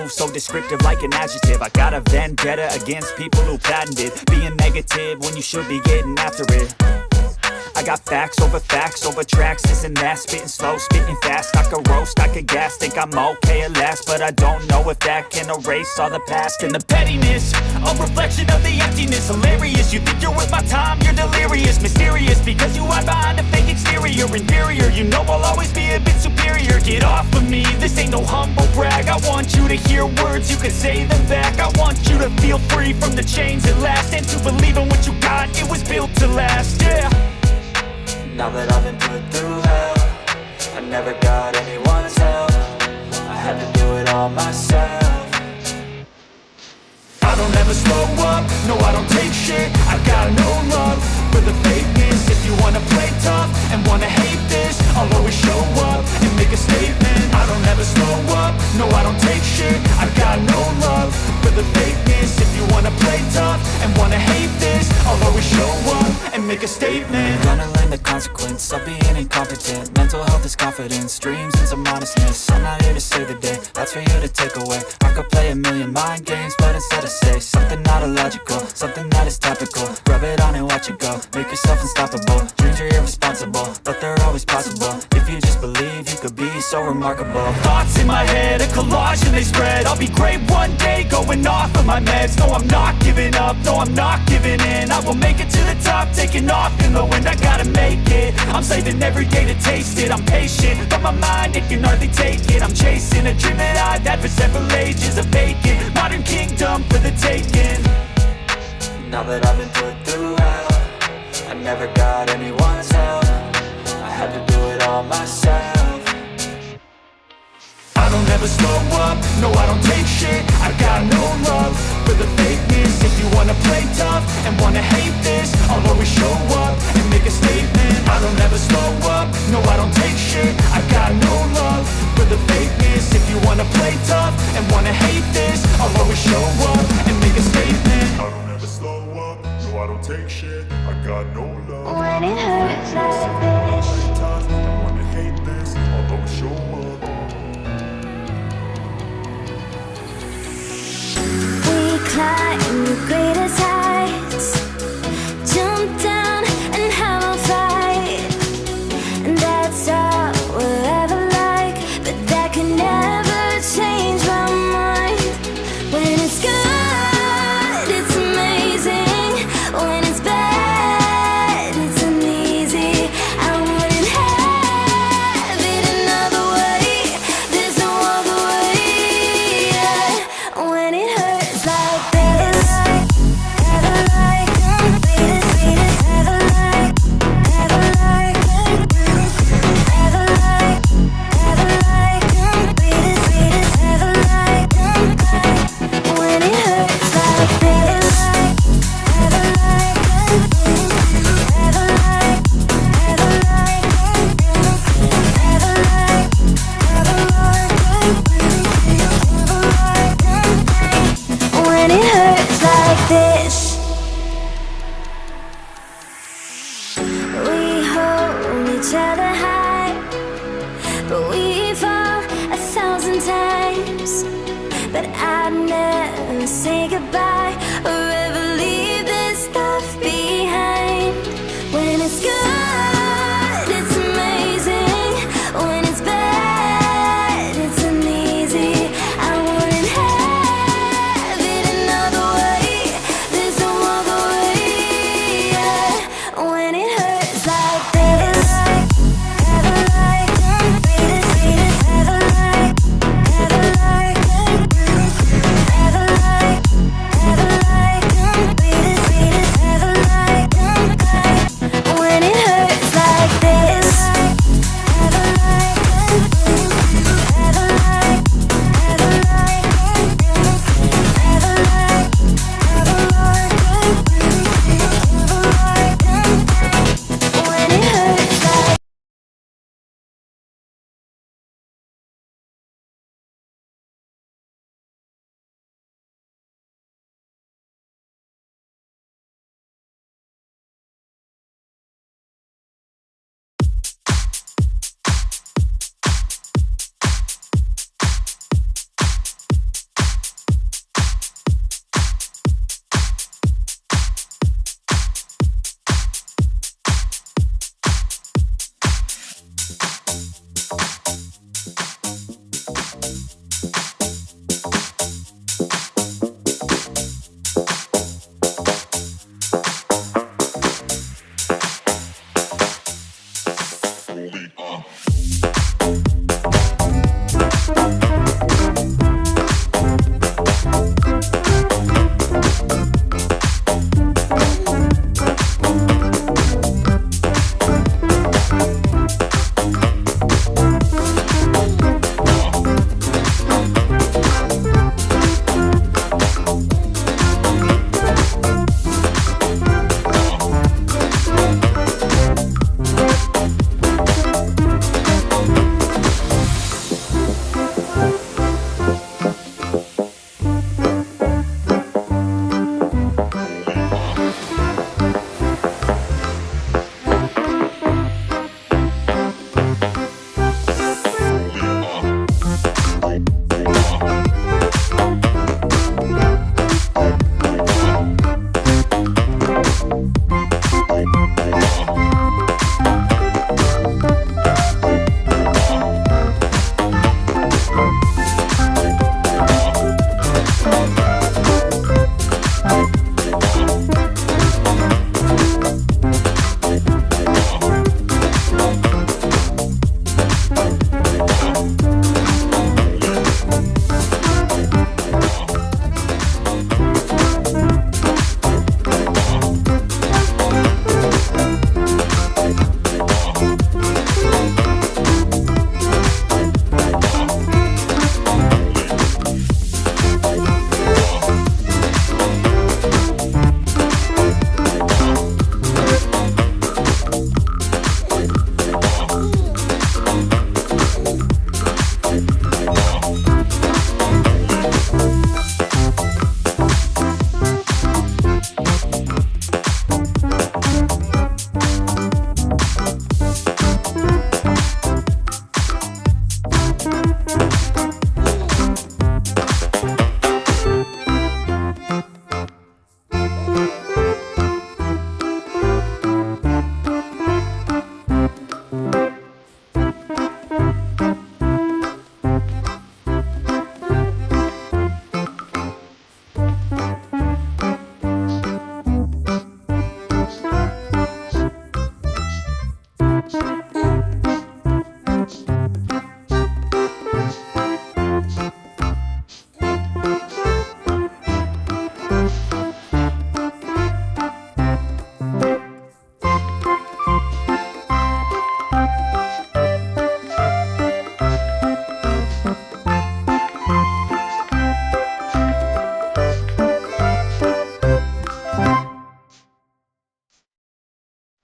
So descriptive like an adjective. I got a vendetta against people who patented being negative when you should be getting after it. I got facts over tracks, this and that. Spitting slow, spitting fast. I could roast, I could gas. Think I'm okay at last, but I don't know if that can erase all the past. And the pettiness, a reflection of the emptiness. Hilarious, you think you're worth my time, you're delirious. Mysterious, because you hide behind a fake exterior. Inferior, you know I'll always be a bit superior. Get off of me, this ain't no humble brag. I want you to hear words, you can say them back. I want you to feel free from the chains at last, and to believe in what you got, it was built to last, yeah. Now that I've been put through hell, I never got anyone's help. I had to do it all myself. I don't ever slow up, no I don't take shit. I got no love for the fakeness. If you wanna play tough and wanna hate this, I'll always show up and make a statement. I don't ever slow up, no I don't take shit. I got no love for the fakeness. If you wanna play tough and wanna hate this, I'll always show up and make a statement. Gonna learn the consequence of being incompetent. Mental health is confidence, dreams and some honestness. I'm not here to save the day, that's for you to take away. I could play a million mind games, but instead I say something not illogical, something that is topical. Rub it on and watch it go, make yourself unstoppable. Dreams are irresponsible, but they're always possible. If you just believe, you could be so remarkable. Thoughts in my head, a collage and they spread. I'll be great one day, going off of my meds. No, I'm not giving up, no, I'm not giving in. I will make it to the top, taking off in the wind. I gotta make it, I'm saving every day to taste it. I'm patient, but my mind, it can hardly take it. I'm chasing a dream that I've had for several ages. A vacant, modern kingdom for the taking. Now that I've been put through hell, I never got anyone's help. I had to do it all myself. I don't ever slow up, no I don't take shit. I got no love for the fakeness. If you wanna play tough and wanna hate this, I'll always show up and make a statement. I don't ever slow up, no I don't take shit. I got no love for the fakeness. If you wanna play tough and wanna hate this, I'll always show up and make a statement. I don't ever slow up, no I don't take shit. I got no love. When it hurts like this, I wanna hate this, I'll always show up. we climb the greatest heights, jump down and have a fight. And that's all we'll ever like, but that can never change my mind. When it's good, it's amazing. When it's bad, it's uneasy. I wouldn't have it another way. There's no other way, yeah. When it hurts like this, each other.